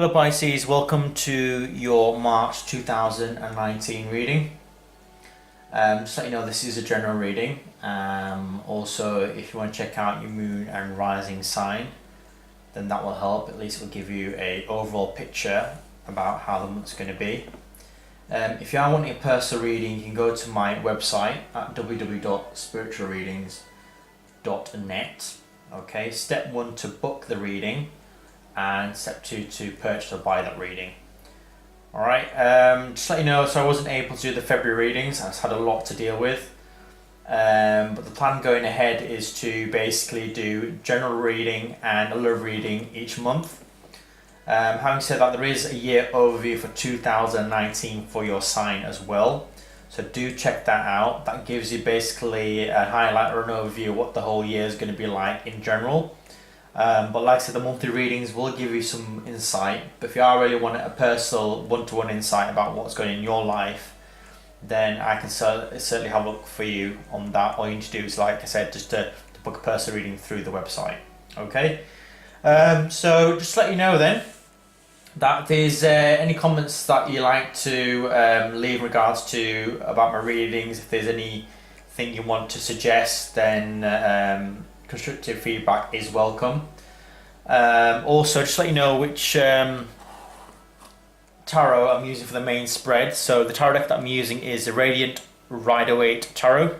Hello Pisces, welcome to your March 2019 reading. Just let you know this is a general reading. Also, if you want to check out your moon and rising sign, then that will help. At least it will give you a overall picture about how the month's going to be. If you are wanting a personal reading, you can go to my website at www.spiritualreadings.net. Okay, step 1 to book the reading, and step 2 to purchase or buy that reading. Alright, just to let you know, so I wasn't able to do the February readings. I just had a lot to deal with. But the plan going ahead is to basically do general reading and a love reading each month. Having said that, there is a year overview for 2019 for your sign as well. So do check that out. That gives you basically a highlight or an overview of what the whole year is going to be like in general. But like I said, the monthly readings will give you some insight. But if you are really wanting a personal one-to-one insight about what's going on in your life, then I can certainly have a look for you on that. All you need to do is, like I said, just to book a personal reading through the website. Okay. So just to let you know then, that if there's any comments that you like to leave in regards to about my readings, if there's anything you want to suggest, then constructive feedback is welcome. Also, just let you know which tarot I'm using for the main spread. So the tarot deck that I'm using is the Radiant Rider-Waite Tarot,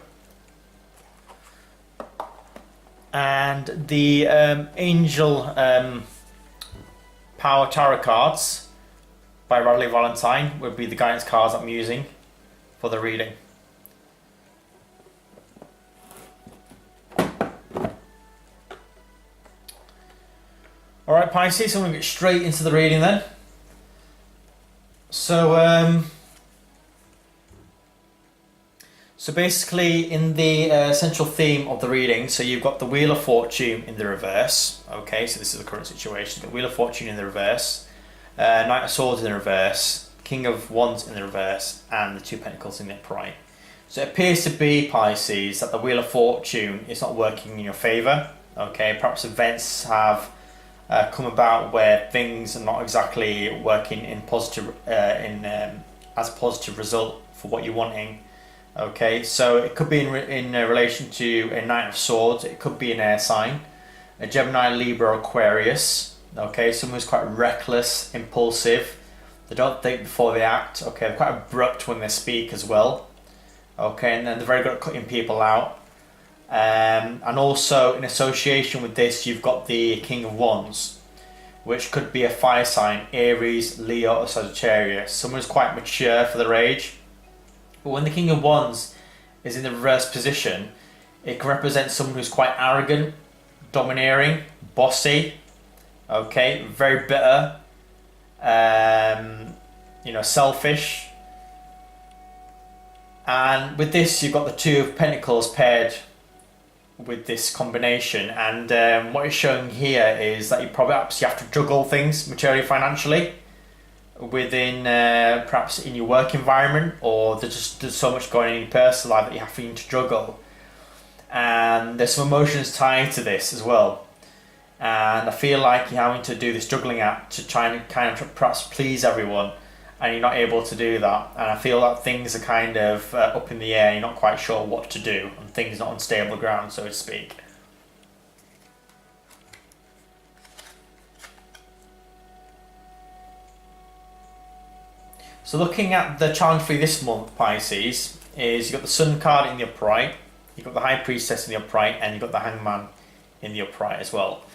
and the Angel Power Tarot cards by Radley Valentine would be the guidance cards I'm using for the reading. Alright Pisces, so I'm going to get straight into the reading then. So basically in the central theme of the reading, so you've got the Wheel of Fortune in the reverse. Okay, so this is the current situation. The Wheel of Fortune in the reverse, Knight of Swords in the reverse, King of Wands in the reverse, and the Two Pentacles in the upright. So it appears to be, Pisces, that the Wheel of Fortune is not working in your favour. Okay, perhaps events have come about where things are not exactly working in positive, as a positive result for what you're wanting. Okay, so it could be in relation to a Knight of Swords. It could be an air sign, a Gemini, Libra, Aquarius. Okay, someone who's quite reckless, impulsive. They don't think before they act. Okay, they're quite abrupt when they speak as well. Okay, and then they're very good at cutting people out. And also in association with this, you've got the King of Wands, which could be a fire sign, Aries, Leo, or Sagittarius. Someone who's quite mature for their age. But when the King of Wands is in the reverse position, it can represent someone who's quite arrogant, domineering, bossy, okay, very bitter, selfish. And with this, you've got the Two of Pentacles paired with this combination, and what it's showing here is that perhaps you have to juggle things materially, financially, within perhaps in your work environment, or there's so much going on in your personal life that you're having to juggle, and there's some emotions tied to this as well. And I feel like you're having to do this juggling act to try and kind of perhaps please everyone, and you're not able to do that. And I feel that things are kind of up in the air, you're not quite sure what to do, and things are not on stable ground, so to speak. So looking at the challenge for you this month, Pisces, is you've got the Sun card in the upright, you've got the High Priestess in the upright, and you've got the Hangman in the upright as well.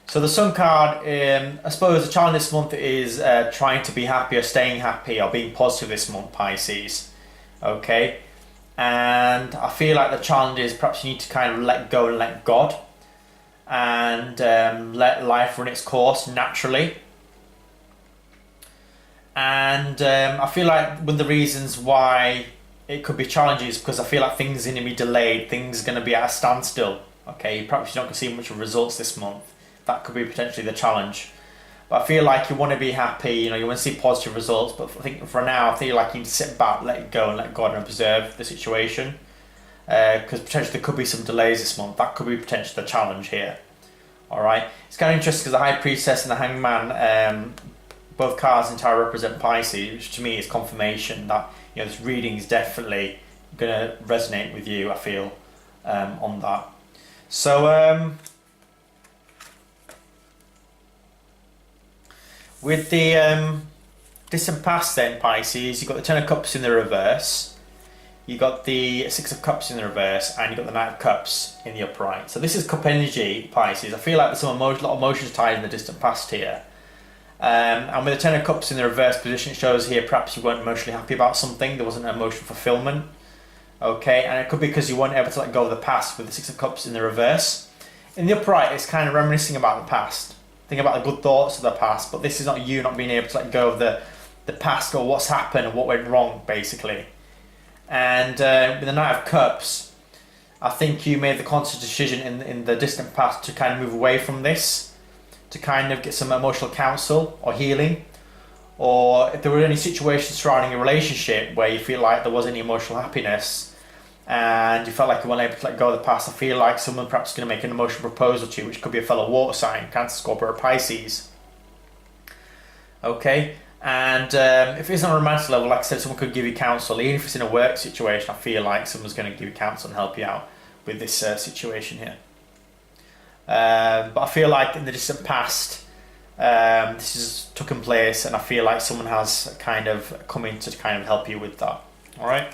So the Sun card, I suppose the challenge this month is trying to be happy, or staying happy, or being positive this month, Pisces. Okay, and I feel like the challenge is perhaps you need to kind of let go and let God, and let life run its course naturally. And I feel like one of the reasons why it could be challenging is because I feel like things are going to be delayed, things are going to be at a standstill. Okay, perhaps you're not going to see much of results this month. That could be potentially the challenge. But I feel like you want to be happy, you want to see positive results, but I think for now, I feel like you need to sit back, let it go, and let God and observe the situation. Because potentially there could be some delays this month. That could be potentially the challenge here. Alright, it's kind of interesting because the High Priestess and the Hangman both cards in tarot represent Pisces, which to me is confirmation that this reading is definitely going to resonate with you. I feel on that. So with the distant past, then Pisces, you've got the Ten of Cups in the reverse. You got the Six of Cups in the reverse, and you got the Knight of Cups in the upright. So this is cup energy, Pisces. I feel like there's a lot of emotions tied in the distant past here. And with the Ten of Cups in the reverse position, it shows here perhaps you weren't emotionally happy about something. There wasn't an emotional fulfillment. Okay, and it could be because you weren't able to let go of the past with the Six of Cups in the reverse. In the upright, it's kind of reminiscing about the past. Think about the good thoughts of the past, but this is not you not being able to let go of the past or what's happened or what went wrong, basically. And with the Knight of Cups, I think you made the conscious decision in the distant past to kind of move away from this, to kind of get some emotional counsel or healing, or if there were any situations surrounding a relationship where you feel like there wasn't any emotional happiness and you felt like you weren't able to let go of the past, I feel like someone perhaps is going to make an emotional proposal to you, which could be a fellow water sign, Cancer, Scorpio or Pisces. Okay. And if it's on a romantic level, like I said, someone could give you counsel. Even if it's in a work situation, I feel like someone's going to give you counsel and help you out with this situation here. But I feel like in the distant past, this has taken place, and I feel like someone has kind of come in to kind of help you with that. All right.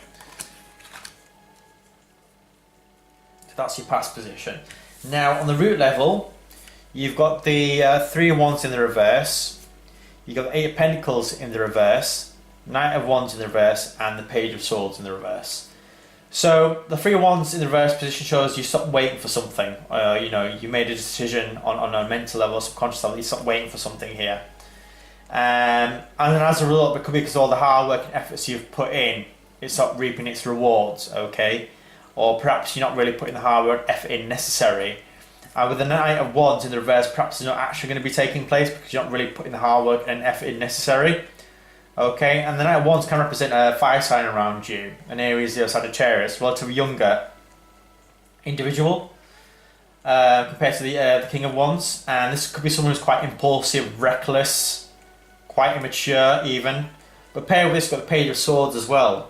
So that's your past position. Now on the root level, you've got the Three of Wands in the reverse. You got the Eight of Pentacles in the reverse, Knight of Wands in the reverse, and the Page of Swords in the reverse. So the Three of Wands in the reverse position shows you stopped waiting for something. You made a decision on a mental level, subconscious level. You stopped waiting for something here, and then as a result, it could be because of all the hard work and efforts you've put in, it stopped reaping its rewards. Okay, or perhaps you're not really putting the hard work, effort in necessary. With the Knight of Wands in the reverse, perhaps it's not actually going to be taking place because you're not really putting the hard work and effort in necessary. Okay, and the Knight of Wands can represent a fire sign around you, an Aries, Leo, Sagittarius, relatively younger individual compared to the King of Wands. And this could be someone who's quite impulsive, reckless, quite immature even. But paired with this, you've got the Page of Swords as well.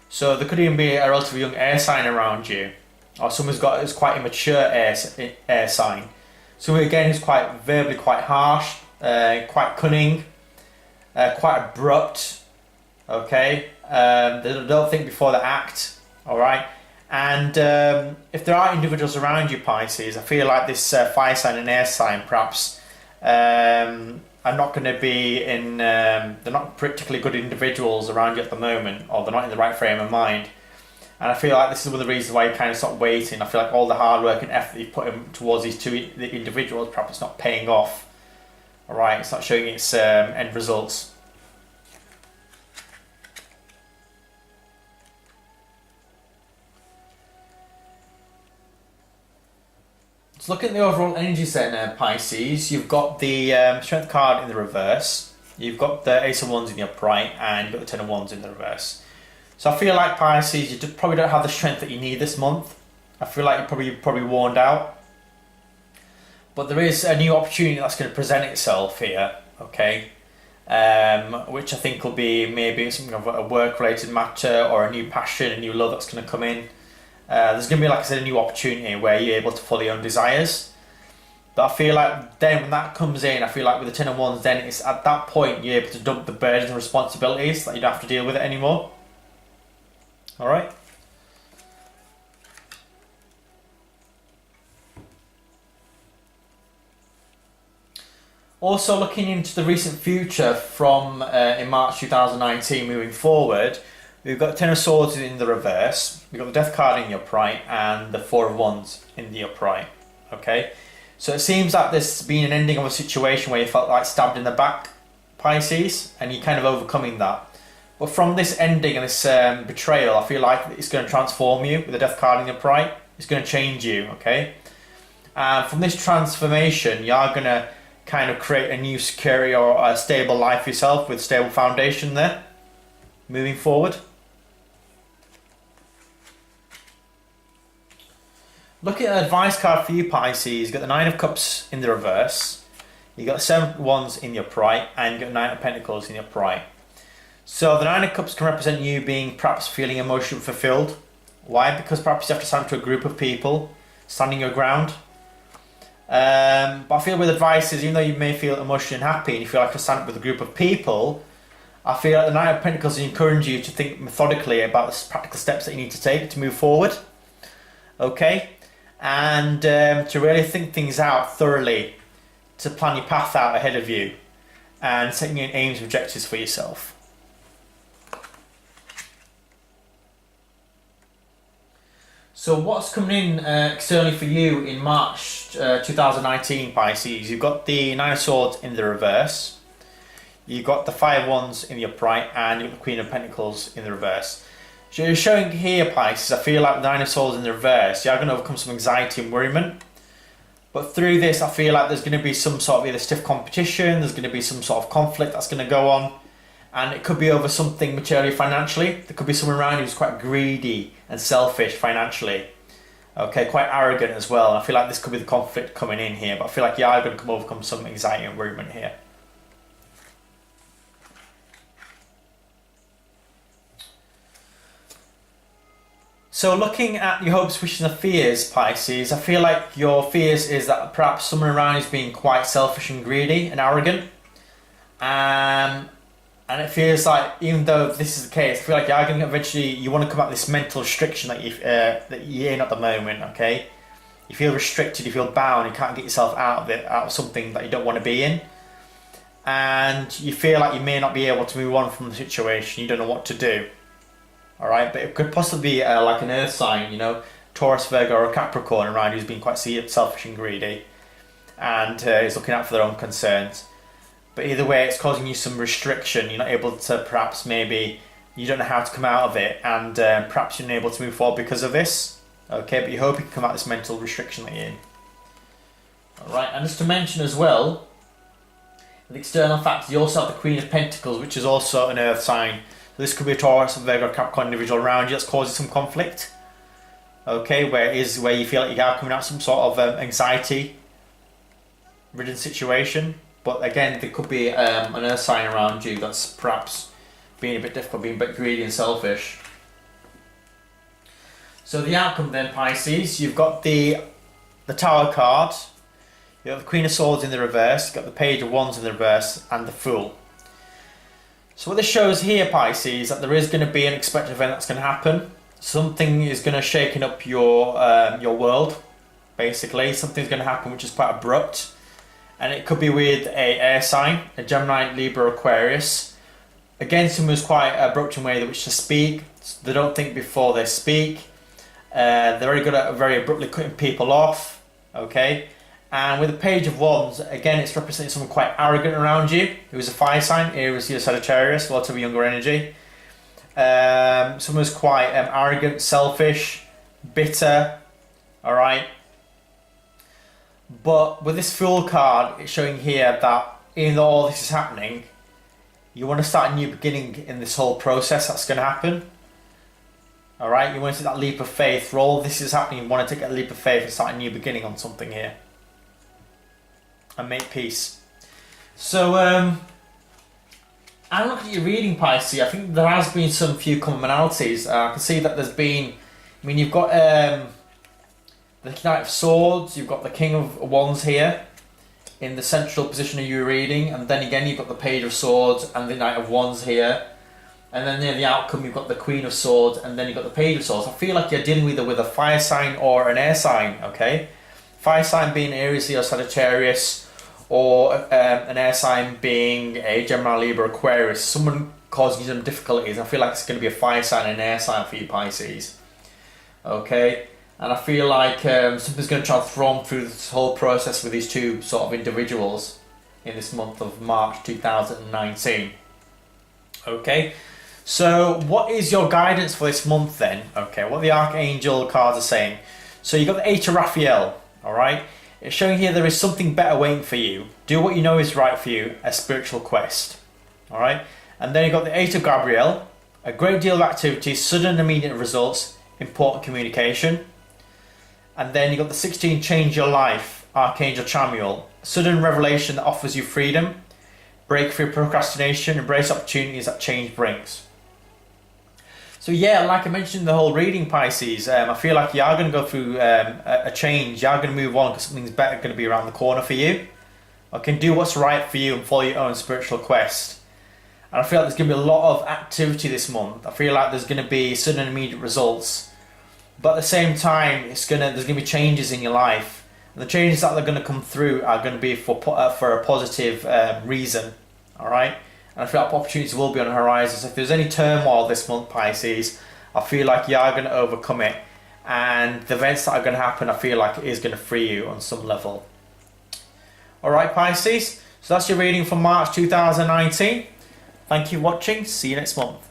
So there could even be a relatively young air sign around you, or someone who's quite immature air sign. Someone again who's quite verbally quite harsh, quite cunning, quite abrupt. Okay, they don't think before they act. All right, and if there are individuals around you, Pisces, I feel like this fire sign and air sign perhaps are not going to be in. They're not particularly good individuals around you at the moment, or they're not in the right frame of mind. And I feel like this is one of the reasons why you kind of stop waiting. I feel like all the hard work and effort you've put in towards these two individuals, perhaps it's not paying off. All right, it's not showing its end results. So looking at the overall energy set now, Pisces, you've got the Strength card in the reverse. You've got the Ace of Wands in the upright, and you've got the Ten of Wands in the reverse. So I feel like Pisces, you probably don't have the strength that you need this month. I feel like you're probably worn out. But there is a new opportunity that's going to present itself here, okay? Which I think will be maybe something of a work-related matter or a new passion, a new love that's going to come in. There's going to be, like I said, a new opportunity where you're able to follow your own desires. But I feel like then when that comes in, I feel like with the Ten of Wands, then it's at that point you're able to dump the burdens and responsibilities that you don't have to deal with it anymore. All right. Also looking into the recent future from in March 2019 moving forward, we've got Ten of Swords in the reverse, we've got the Death card in the upright, and the Four of Wands in the upright. Okay, so it seems like there's been an ending of a situation where you felt like stabbed in the back, Pisces, and you're kind of overcoming that. But from this ending and this betrayal, I feel like it's going to transform you with the Death card in the upright. It's going to change you, okay? And from this transformation, you are going to kind of create a new secure or a stable life for yourself with stable foundation there, moving forward. Looking at an advice card for you, Pisces, you've got the Nine of Cups in the reverse. You got 7 of Wands in the upright, and you got 9 of Pentacles in the upright. So the 9 of Cups can represent you being perhaps feeling emotionally fulfilled. Why? Because perhaps you have to stand to a group of people, standing your ground. But I feel with advice is, even though you may feel emotionally unhappy and you feel like you stand up with a group of people, I feel like the 9 of Pentacles encourage you to think methodically about the practical steps that you need to take to move forward. Okay? And to really think things out thoroughly, to plan your path out ahead of you, and setting your aims and objectives for yourself. So what's coming in externally for you in March 2019, Pisces? You've got the 9 of Swords in the reverse. You've got the 5 of Wands in the upright, and you've got the Queen of Pentacles in the reverse. So you're showing here, Pisces, I feel like the 9 of Swords in the reverse, you're going to overcome some anxiety and worriment. But through this, I feel like there's going to be some sort of either stiff competition, there's going to be some sort of conflict that's going to go on. And it could be over something materially, financially. There could be someone around you who's quite greedy and selfish financially. Okay, quite arrogant as well. And I feel like this could be the conflict coming in here. But I feel like you are going to overcome some anxiety and worriment here. So looking at your hopes, wishes and fears, Pisces, I feel like your fears is that perhaps someone around is being quite selfish and greedy and arrogant. And it feels like, even though this is the case, I feel like you're going to eventually, you want to come out of this mental restriction that you're in at the moment, okay? You feel restricted, you feel bound, you can't get yourself out of it, out of something that you don't want to be in. And you feel like you may not be able to move on from the situation, you don't know what to do. Alright, but it could possibly be like an earth sign, you know, Taurus, Virgo or a Capricorn around who's been quite selfish and greedy, and is looking out for their own concerns. But either way, it's causing you some restriction. You're not able to, perhaps, maybe, you don't know how to come out of it, and perhaps you're not able to move forward because of this. Okay, but you hope you can come out of this mental restriction that you're in. Alright, and just to mention as well, the external factors, you also have the Queen of Pentacles, which is also an earth sign. So this could be a Taurus, Virgo, Capricorn individual around you that's causing some conflict. Okay, where you feel like you are coming out of some sort of anxiety-ridden situation. But again, there could be an earth sign around you that's perhaps being a bit difficult, being a bit greedy and selfish. So the outcome then, Pisces, you've got the Tower card, you've got the Queen of Swords in the reverse, you've got the Page of Wands in the reverse, and the Fool. So what this shows here, Pisces, that there is going to be an unexpected event that's going to happen. Something is going to shaken up your world, basically. Something's going to happen which is quite abrupt. And it could be with a air sign, a Gemini, Libra, Aquarius. Again, someone who's quite abrupt in way in which to speak. They don't think before they speak. They're very good at very abruptly cutting people off. Okay. And with the Page of Wands, again, it's representing someone quite arrogant around you. Who's a fire sign, Aries, Leo, Sagittarius, lots of younger energy. Someone who's quite arrogant, selfish, bitter. Alright. But with this Fool card, it's showing here that even though all this is happening, you want to start a new beginning in this whole process that's going to happen. Alright, you want to take that leap of faith. For all this is happening, you want to take a leap of faith and start a new beginning on something here. And make peace. So, I'm looking at your reading, Pisces. I think there has been some few commonalities. I can see that there's been, I mean, you've got the Knight of Swords, you've got the King of Wands here in the central position of your reading, and then again you've got the Page of Swords and the Knight of Wands here, and then near the outcome you've got the Queen of Swords and then you've got the Page of Swords. I feel like you're dealing with a fire sign or an air sign, okay? Fire sign being Aries, Leo, Sagittarius, or an air sign being a Gemini, Libra, Aquarius. Someone causing you some difficulties. I feel like it's going to be a fire sign and an air sign for you, Pisces. Okay? And I feel like something's going to transform through this whole process with these two sort of individuals in this month of March 2019. Okay, so what is your guidance for this month then? Okay, what the Archangel cards are saying. So you've got the Eight of Raphael, alright? It's showing here there is something better waiting for you. Do what you know is right for you, a spiritual quest. Alright, and then you've got the Eight of Gabriel, a great deal of activity, sudden and immediate results, important communication. And then you've got the 16, change your life. Archangel Chamuel. Sudden revelation that offers you freedom. Break free procrastination. Embrace opportunities that change brings. So yeah, like I mentioned in the whole reading, Pisces, I feel like you are going to go through a change. You are going to move on because something's better going to be around the corner for you. Okay, do what's right for you and follow your own spiritual quest. And I feel like there's going to be a lot of activity this month. I feel like there's going to be sudden and immediate results. But at the same time, there's going to be changes in your life. And the changes that are going to come through are going to be for a positive reason. Alright? And I feel like opportunities will be on the horizon. So if there's any turmoil this month, Pisces, I feel like you are going to overcome it. And the events that are going to happen, I feel like it is going to free you on some level. Alright, Pisces, so that's your reading for March 2019. Thank you for watching. See you next month.